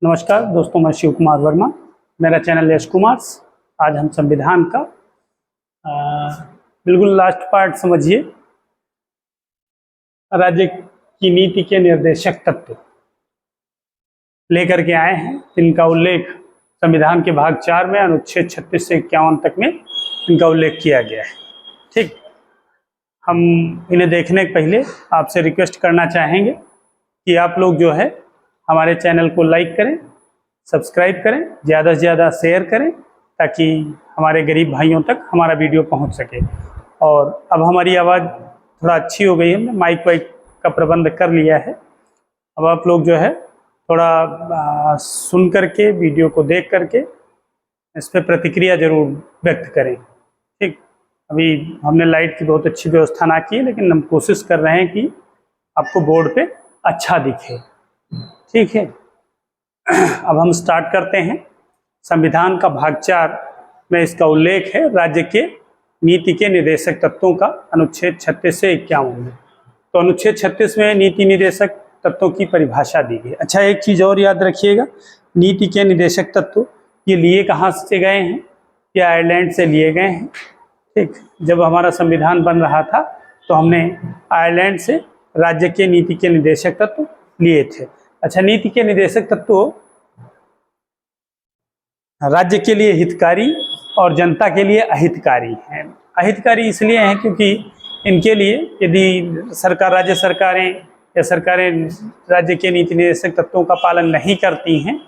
नमस्कार दोस्तों, मैं शिव कुमार वर्मा, मेरा चैनल यश कुमार। आज हम संविधान का बिल्कुल लास्ट पार्ट समझिए, राज्य की नीति के निर्देशक तत्व लेकर के आए हैं। इनका उल्लेख संविधान के भाग 4 में अनुच्छेद 36 से 51 तक में इनका उल्लेख किया गया है। ठीक, हम इन्हें देखने के पहले आपसे रिक्वेस्ट करना चाहेंगे कि आप लोग जो है हमारे चैनल को लाइक करें, सब्सक्राइब करें, ज़्यादा से ज़्यादा शेयर करें ताकि हमारे गरीब भाइयों तक हमारा वीडियो पहुंच सके। और अब हमारी आवाज़ थोड़ा अच्छी हो गई है, हमने माइक वाइक का प्रबंध कर लिया है। अब आप लोग जो है थोड़ा सुन करके, वीडियो को देख करके इस पर प्रतिक्रिया ज़रूर व्यक्त करें। ठीक, अभी हमने लाइट की बहुत अच्छी व्यवस्था ना की है, लेकिन हम कोशिश कर रहे हैं कि आपको बोर्ड पे अच्छा दिखे। ठीक है, अब हम स्टार्ट करते हैं। संविधान का भाग 4 में इसका उल्लेख है राज्य के नीति के निर्देशक तत्वों का, अनुच्छेद 36 से 51 में। तो अनुच्छेद 36 में नीति निर्देशक तत्वों की परिभाषा दी गई। अच्छा, एक चीज़ और याद रखिएगा, नीति के निर्देशक तत्व ये लिए कहाँ से गए हैं? ये आयरलैंड से लिए गए हैं। ठीक, जब हमारा संविधान बन रहा था तो हमने आयरलैंड से राज्य के नीति के निर्देशक तत्व लिए थे। अच्छा, नीति के निर्देशक तत्व राज्य के लिए हितकारी और जनता के लिए अहितकारी हैं। अहितकारी इसलिए हैं क्योंकि इनके लिए यदि सरकार, राज्य सरकारें या सरकारें राज्य के नीति निर्देशक तत्वों का पालन नहीं करती हैं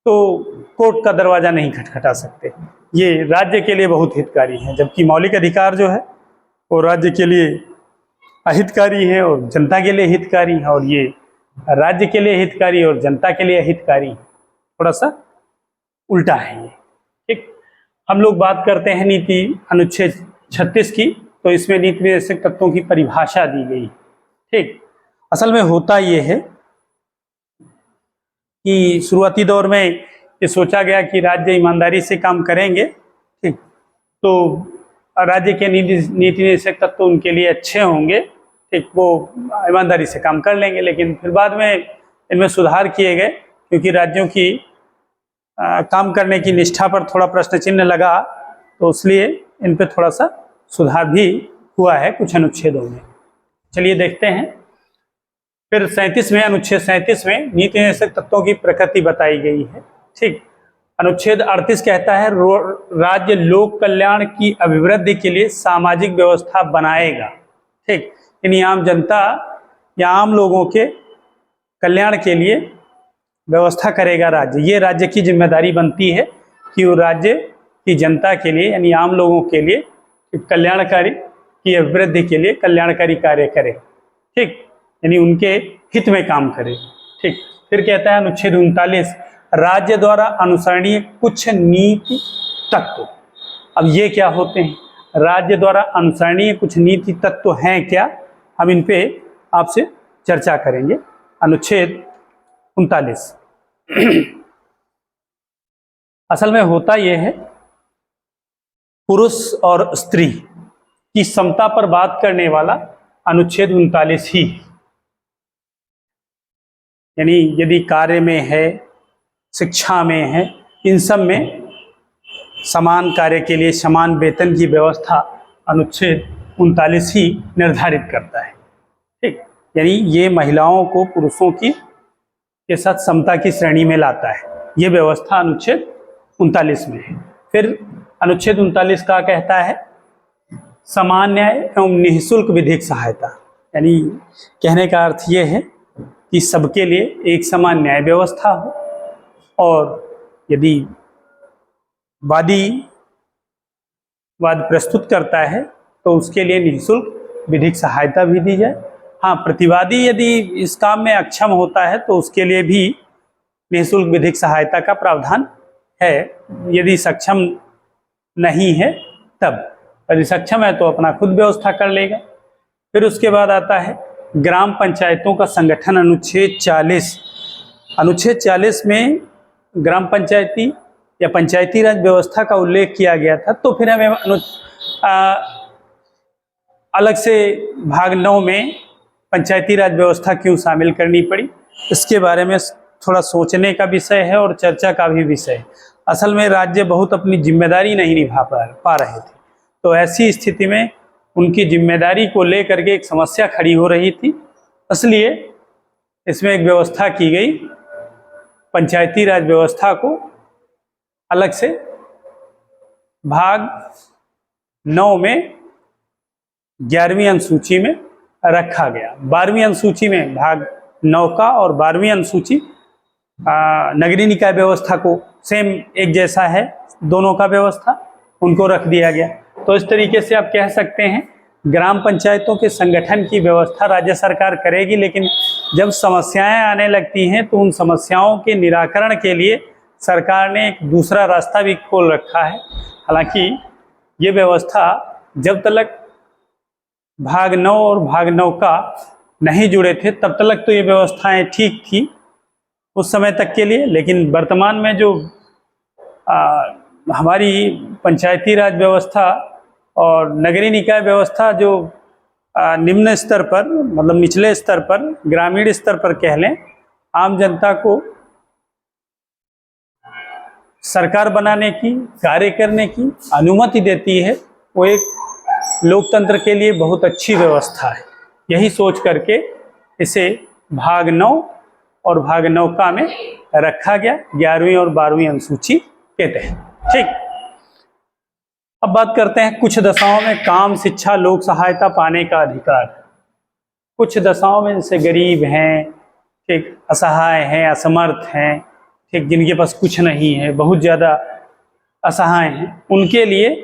तो कोर्ट का दरवाज़ा नहीं खटखटा सकते। ये राज्य के लिए बहुत हितकारी हैं, जबकि मौलिक अधिकार जो है वो राज्य के लिए अहितकारी है और जनता के लिए हितकारी है, और ये राज्य के लिए हितकारी और जनता के लिए हितकारी, थोड़ा सा उल्टा है ये। ठीक, हम लोग बात करते हैं नीति अनुच्छेद 36 की, तो इसमें नीति निर्देशक तत्वों की परिभाषा दी गई। ठीक, असल में होता ये है कि शुरुआती दौर में ये सोचा गया कि राज्य ईमानदारी से काम करेंगे। ठीक, तो राज्य के नीति निर्देशक तत्व उनके लिए अच्छे होंगे। ठीक, वो ईमानदारी से काम कर लेंगे, लेकिन फिर बाद में इनमें सुधार किए गए क्योंकि राज्यों की काम करने की निष्ठा पर थोड़ा प्रश्न चिन्ह लगा, तो इसलिए इन पे थोड़ा सा सुधार भी हुआ है कुछ अनुच्छेदों में। चलिए देखते हैं। फिर 37 में, अनुच्छेद 37 में नीति निर्देशक तत्वों की प्रकृति बताई गई है। ठीक, अनुच्छेद 38 कहता है राज्य लोक कल्याण की अभिवृद्धि के लिए सामाजिक व्यवस्था बनाएगा। ठीक, यानी आम जनता या आम लोगों के कल्याण के लिए व्यवस्था करेगा राज्य। ये राज्य की जिम्मेदारी बनती है कि वो राज्य की जनता के लिए यानी आम लोगों के लिए कल्याणकारी की अभिवृद्धि के लिए कल्याणकारी कार्य करे। ठीक, यानी उनके हित में काम करे। ठीक, फिर कहता है अनुच्छेद 39 राज्य द्वारा अनुसरणीय कुछ नीति तत्व। अब ये क्या होते हैं? राज्य द्वारा अनुसरणीय कुछ नीति तत्व हैं क्या? हम इन पे आपसे चर्चा करेंगे। अनुच्छेद 39 असल में होता यह है, पुरुष और स्त्री की समता पर बात करने वाला अनुच्छेद 39 ही। यानी यदि कार्य में है, शिक्षा में है, इन सब में समान कार्य के लिए समान वेतन की व्यवस्था अनुच्छेद 39 ही निर्धारित करता है। ठीक, यानी ये महिलाओं को पुरुषों की के साथ समता की श्रेणी में लाता है। ये व्यवस्था अनुच्छेद 39 में है। फिर अनुच्छेद 39 का कहता है समान न्याय एवं निःशुल्क विधिक सहायता। यानी कहने का अर्थ ये है कि सबके लिए एक समान न्याय व्यवस्था हो, और यदि वाद प्रस्तुत करता है तो उसके लिए निःशुल्क विधिक सहायता भी दी जाए। हाँ, प्रतिवादी यदि इस काम में अक्षम होता है तो उसके लिए भी निःशुल्क विधिक सहायता का प्रावधान है, यदि सक्षम नहीं है तब। यदि सक्षम है तो अपना खुद व्यवस्था कर लेगा। फिर उसके बाद आता है ग्राम पंचायतों का संगठन, अनुच्छेद 40। अनुच्छेद 40 में ग्राम पंचायती या पंचायती राज व्यवस्था का उल्लेख किया गया था, तो फिर हमें अलग से भाग 9 में पंचायती राज व्यवस्था क्यों शामिल करनी पड़ी, इसके बारे में थोड़ा सोचने का विषय है और चर्चा का भी विषय है। असल में राज्य बहुत अपनी जिम्मेदारी नहीं निभा पा रहे थे, तो ऐसी स्थिति में उनकी जिम्मेदारी को लेकर के एक समस्या खड़ी हो रही थी, इसलिए इसमें एक व्यवस्था की गई, पंचायती राज व्यवस्था को अलग से भाग 9 में 11वीं अनुसूची में रखा गया। 12वीं अनुसूची में भाग 9 का और 12वीं अनुसूची नगरीय निकाय व्यवस्था को सेम एक जैसा है, दोनों का व्यवस्था उनको रख दिया गया। तो इस तरीके से आप कह सकते हैं ग्राम पंचायतों के संगठन की व्यवस्था राज्य सरकार करेगी, लेकिन जब समस्याएं आने लगती हैं तो उन समस्याओं के निराकरण के लिए सरकार ने एक दूसरा रास्ता भी खोल रखा है। हालांकि ये व्यवस्था जब तक भाग 9 और भाग 9 का नहीं जुड़े थे तब तक तो ये व्यवस्थाएं ठीक थी उस समय तक के लिए, लेकिन वर्तमान में जो हमारी पंचायती राज व्यवस्था और नगरीय निकाय व्यवस्था जो निम्न स्तर पर, मतलब निचले स्तर पर, ग्रामीण स्तर पर कह लें, आम जनता को सरकार बनाने की, कार्य करने की अनुमति देती है, वो एक लोकतंत्र के लिए बहुत अच्छी व्यवस्था है। यही सोच करके इसे भाग 9 और भाग 9 का में रखा गया 11वीं और 12वीं अनुसूची के तहत। ठीक, अब बात करते हैं कुछ दशाओं में काम, शिक्षा, लोक सहायता पाने का अधिकार। कुछ दशाओं में जैसे गरीब हैं, ठीक, असहाय हैं, असमर्थ हैं, ठीक, जिनके पास कुछ नहीं है, बहुत ज़्यादा असहाय हैं, उनके लिए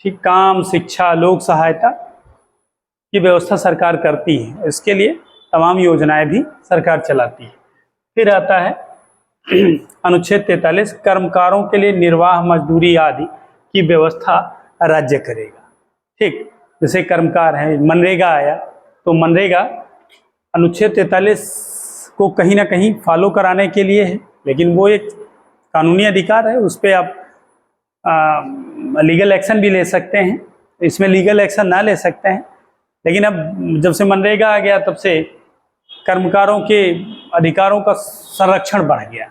ठीक काम, शिक्षा, लोक सहायता की व्यवस्था सरकार करती है। इसके लिए तमाम योजनाएं भी सरकार चलाती है। फिर आता है अनुच्छेद 43, कर्मकारों के लिए निर्वाह, मजदूरी आदि की व्यवस्था राज्य करेगा। ठीक, जैसे कर्मकार हैं, मनरेगा आया, तो मनरेगा अनुच्छेद 43 को कहीं ना कहीं फॉलो कराने के लिए है, लेकिन वो एक कानूनी अधिकार है, उस पर आप लीगल एक्शन भी ले सकते हैं, इसमें लीगल एक्शन ना ले सकते हैं। लेकिन अब जब से मनरेगा आ गया तब से कर्मकारों के अधिकारों का संरक्षण बढ़ गया,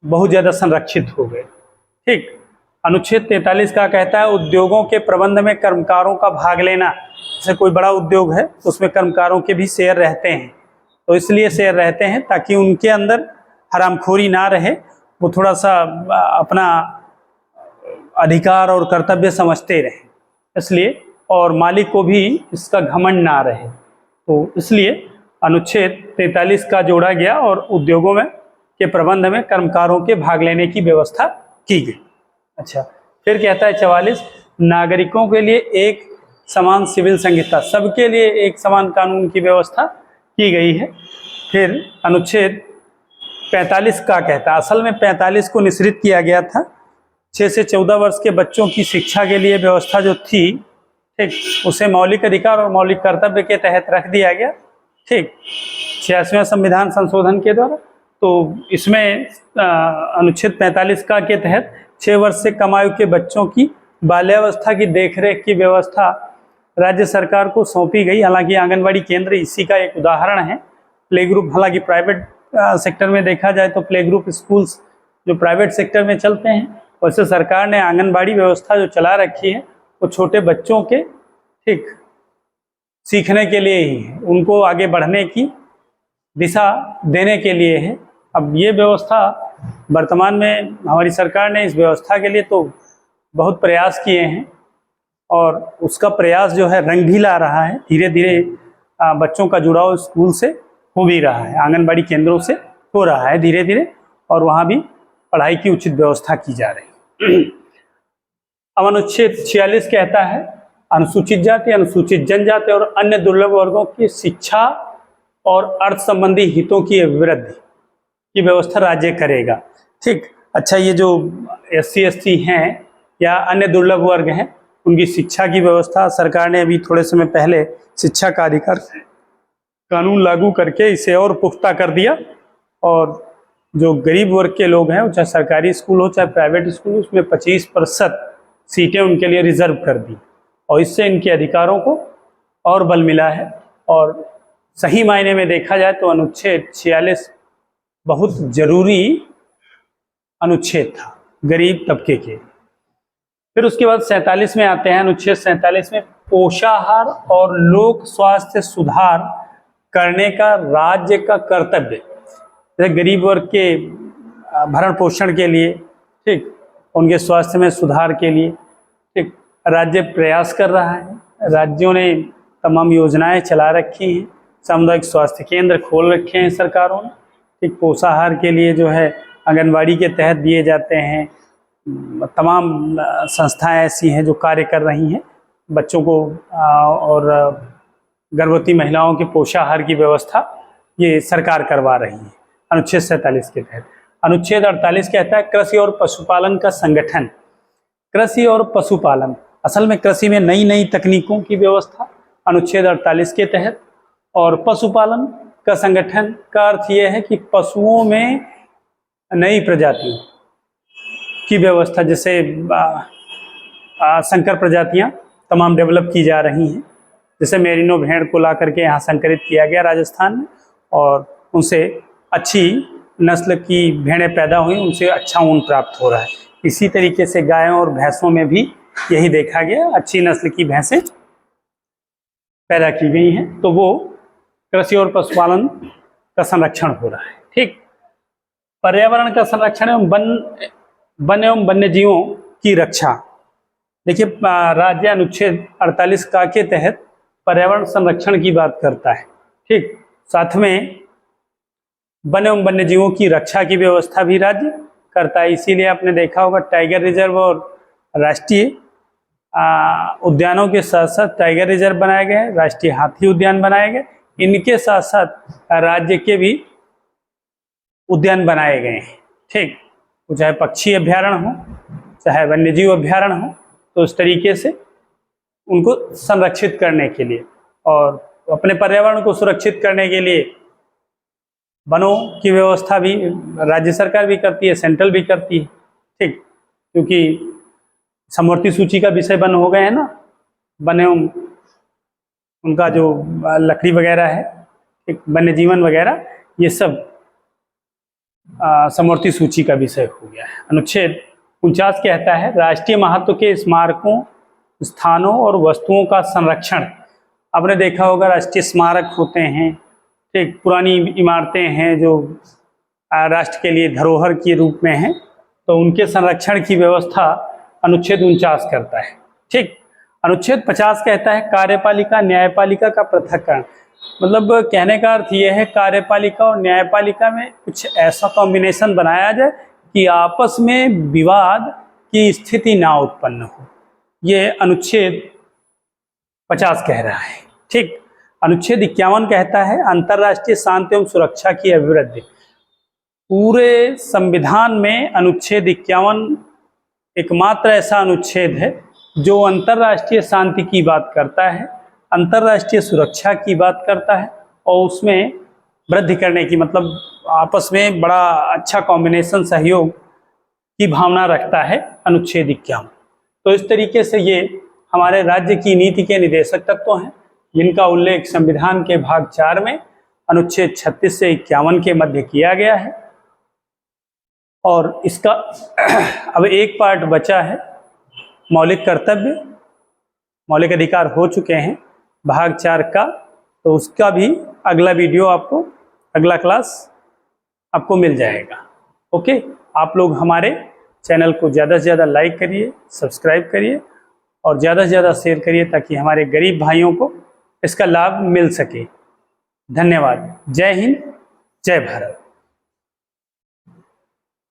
बहुत ज़्यादा संरक्षित हो गए। ठीक, अनुच्छेद 43 का कहता है उद्योगों के प्रबंध में कर्मकारों का भाग लेना। जैसे कोई बड़ा उद्योग है तो उसमें कर्मकारों के भी शेयर रहते हैं, तो इसलिए शेयर रहते हैं ताकि उनके अंदर हरामखोरी ना रहे, वो थोड़ा सा अपना अधिकार और कर्तव्य समझते रहें, इसलिए, और मालिक को भी इसका घमंड ना रहे, तो इसलिए अनुच्छेद 43 का जोड़ा गया और उद्योगों में के प्रबंध में कर्मकारों के भाग लेने की व्यवस्था की गई। अच्छा, फिर कहता है 44, नागरिकों के लिए एक समान सिविल संहिता, सबके लिए एक समान कानून की व्यवस्था की गई है। फिर अनुच्छेद 45 का कहता है, असल में 45 को निश्चित किया गया था, 6 से 14 वर्ष के बच्चों की शिक्षा के लिए व्यवस्था जो थी, ठीक, उसे मौलिक अधिकार और मौलिक कर्तव्य के तहत रख दिया गया। ठीक, 86वें संविधान संशोधन के द्वारा, तो इसमें अनुच्छेद 45 का के तहत 6 वर्ष से कम आयु के बच्चों की बाल्यावस्था की देखरेख की व्यवस्था राज्य सरकार को सौंपी गई। हालांकि आंगनबाड़ी केंद्र इसी का एक उदाहरण है। प्ले ग्रुप, हालांकि प्राइवेट सेक्टर में देखा जाए तो प्ले ग्रुप स्कूल्स जो प्राइवेट सेक्टर में चलते हैं, वैसे सरकार ने आंगनबाड़ी व्यवस्था जो चला रखी है वो छोटे बच्चों के, ठीक, सीखने के लिए ही है, उनको आगे बढ़ने की दिशा देने के लिए है। अब ये व्यवस्था वर्तमान में हमारी सरकार ने इस व्यवस्था के लिए तो बहुत प्रयास किए हैं और उसका प्रयास जो है रंग भी ला रहा है। धीरे धीरे बच्चों का जुड़ाव स्कूल से हो भी रहा है, आंगनबाड़ी केंद्रों से हो रहा है धीरे धीरे, और वहाँ भी पढ़ाई की उचित व्यवस्था की जा रही है। अब अनुच्छेद 46 कहता है अनुसूचित जाति, अनुसूचित जनजाति और अन्य दुर्लभ वर्गों की शिक्षा और अर्थ संबंधी हितों की अभिवृद्धि की व्यवस्था राज्य करेगा। ठीक, अच्छा, ये जो SC ST हैं या अन्य दुर्लभ वर्ग हैं, उनकी शिक्षा की व्यवस्था सरकार ने अभी थोड़े समय पहले शिक्षा का अधिकार कानून लागू करके इसे और पुख्ता कर दिया, और जो गरीब वर्ग के लोग हैं, चाहे सरकारी स्कूल हो चाहे प्राइवेट स्कूल हो, उसमें 25% सीटें उनके लिए रिजर्व कर दी, और इससे इनके अधिकारों को और बल मिला है। और सही मायने में देखा जाए तो अनुच्छेद 46 बहुत जरूरी अनुच्छेद था गरीब तबके के। फिर उसके बाद 47 में आते हैं, अनुच्छेद 47 में पोषाहार और लोक स्वास्थ्य सुधार करने का राज्य का कर्तव्य। जैसे गरीब वर्ग के भरण पोषण के लिए, ठीक, उनके स्वास्थ्य में सुधार के लिए, ठीक, राज्य प्रयास कर रहा है। राज्यों ने तमाम योजनाएं चला रखी हैं, सामुदायिक स्वास्थ्य केंद्र खोल रखे हैं सरकारों ने, ठीक, पोषाहार के लिए जो है आंगनवाड़ी के तहत दिए जाते हैं। तमाम संस्थाएं ऐसी हैं जो कार्य कर रही हैं बच्चों को और गर्भवती महिलाओं के पोषाहार की व्यवस्था ये सरकार करवा रही है अनुच्छेद 47 के तहत। अनुच्छेद 48 कहता है कृषि और पशुपालन का संगठन। कृषि और पशुपालन, असल में कृषि में नई नई तकनीकों की व्यवस्था अनुच्छेद 48 के तहत, और पशुपालन का संगठन का अर्थ यह है कि पशुओं में नई प्रजातियों की व्यवस्था, जैसे संकर प्रजातियां तमाम डेवलप की जा रही हैं। जैसे मेरिनो भेड़ को ला करके यहाँ संकरित किया गया राजस्थान में, और उनसे अच्छी नस्ल की भेड़ें पैदा हुई, उनसे अच्छा ऊन प्राप्त हो रहा है। इसी तरीके से गायों और भैंसों में भी यही देखा गया, अच्छी नस्ल की भैंसें पैदा की गई हैं। तो वो कृषि और पशुपालन का संरक्षण हो रहा है। ठीक, पर्यावरण का संरक्षण एवं वन एवं वन्य जीवों की रक्षा। देखिए, राज्य अनुच्छेद 48 का के तहत पर्यावरण संरक्षण की बात करता है। ठीक, साथ में वन एवं वन्य जीवों की रक्षा की व्यवस्था भी राज्य करता है। इसीलिए आपने देखा होगा टाइगर रिजर्व और राष्ट्रीय उद्यानों के साथ साथ टाइगर रिजर्व बनाए गए, राष्ट्रीय हाथी उद्यान बनाए गए, इनके साथ साथ राज्य के भी उद्यान बनाए गए हैं। ठीक, चाहे पक्षी अभ्यारण्य हो, चाहे वन्यजीव अभ्यारण्य हो, तो इस तरीके से उनको संरक्षित करने के लिए और अपने पर्यावरण को सुरक्षित करने के लिए वनों की व्यवस्था भी राज्य सरकार भी करती है, सेंट्रल भी करती है। ठीक, क्योंकि समवर्ती सूची का विषय वन हो गए हैं ना, वन एवं उनका जो लकड़ी वगैरह है, ठीक, वन्य जीवन वगैरह, ये सब समवर्ती सूची का विषय हो गया है। अनुच्छेद 49 कहता है राष्ट्रीय महत्व के स्मारकों, स्थानों और वस्तुओं का संरक्षण। आपने देखा होगा राष्ट्रीय स्मारक होते हैं, ठीक, पुरानी इमारतें हैं जो राष्ट्र के लिए धरोहर के रूप में हैं, तो उनके संरक्षण की व्यवस्था अनुच्छेद 49 करता है। ठीक, अनुच्छेद 50 कहता है कार्यपालिका न्यायपालिका का पृथक्करण। मतलब कहने का अर्थ यह है कार्यपालिका और न्यायपालिका में कुछ ऐसा कॉम्बिनेशन बनाया जाए कि आपस में विवाद की स्थिति ना उत्पन्न हो, ये अनुच्छेद 50 कह रहा है। ठीक, अनुच्छेद 51 कहता है अंतर्राष्ट्रीय शांति एवं सुरक्षा की अभिवृद्धि। पूरे संविधान में अनुच्छेद 51 एकमात्र ऐसा अनुच्छेद है जो अंतर्राष्ट्रीय शांति की बात करता है, अंतर्राष्ट्रीय सुरक्षा की बात करता है, और उसमें वृद्धि करने की, मतलब आपस में बड़ा अच्छा कॉम्बिनेशन सहयोग की भावना रखता है अनुच्छेद 51। तो इस तरीके से ये हमारे राज्य की नीति के निदेशक तत्व हैं, जिनका उल्लेख संविधान के भाग 4 में अनुच्छेद 36 से 51 के मध्य किया गया है। और इसका अब एक पार्ट बचा है, मौलिक कर्तव्य, मौलिक अधिकार हो चुके हैं भाग 4 का, तो उसका भी अगला वीडियो आपको, अगला क्लास आपको मिल जाएगा। ओके, आप लोग हमारे चैनल को ज़्यादा से ज़्यादा लाइक करिए, सब्सक्राइब करिए और ज़्यादा से ज़्यादा शेयर करिए ताकि हमारे गरीब भाइयों को इसका लाभ मिल सके। धन्यवाद। जय हिंद, जय भारत।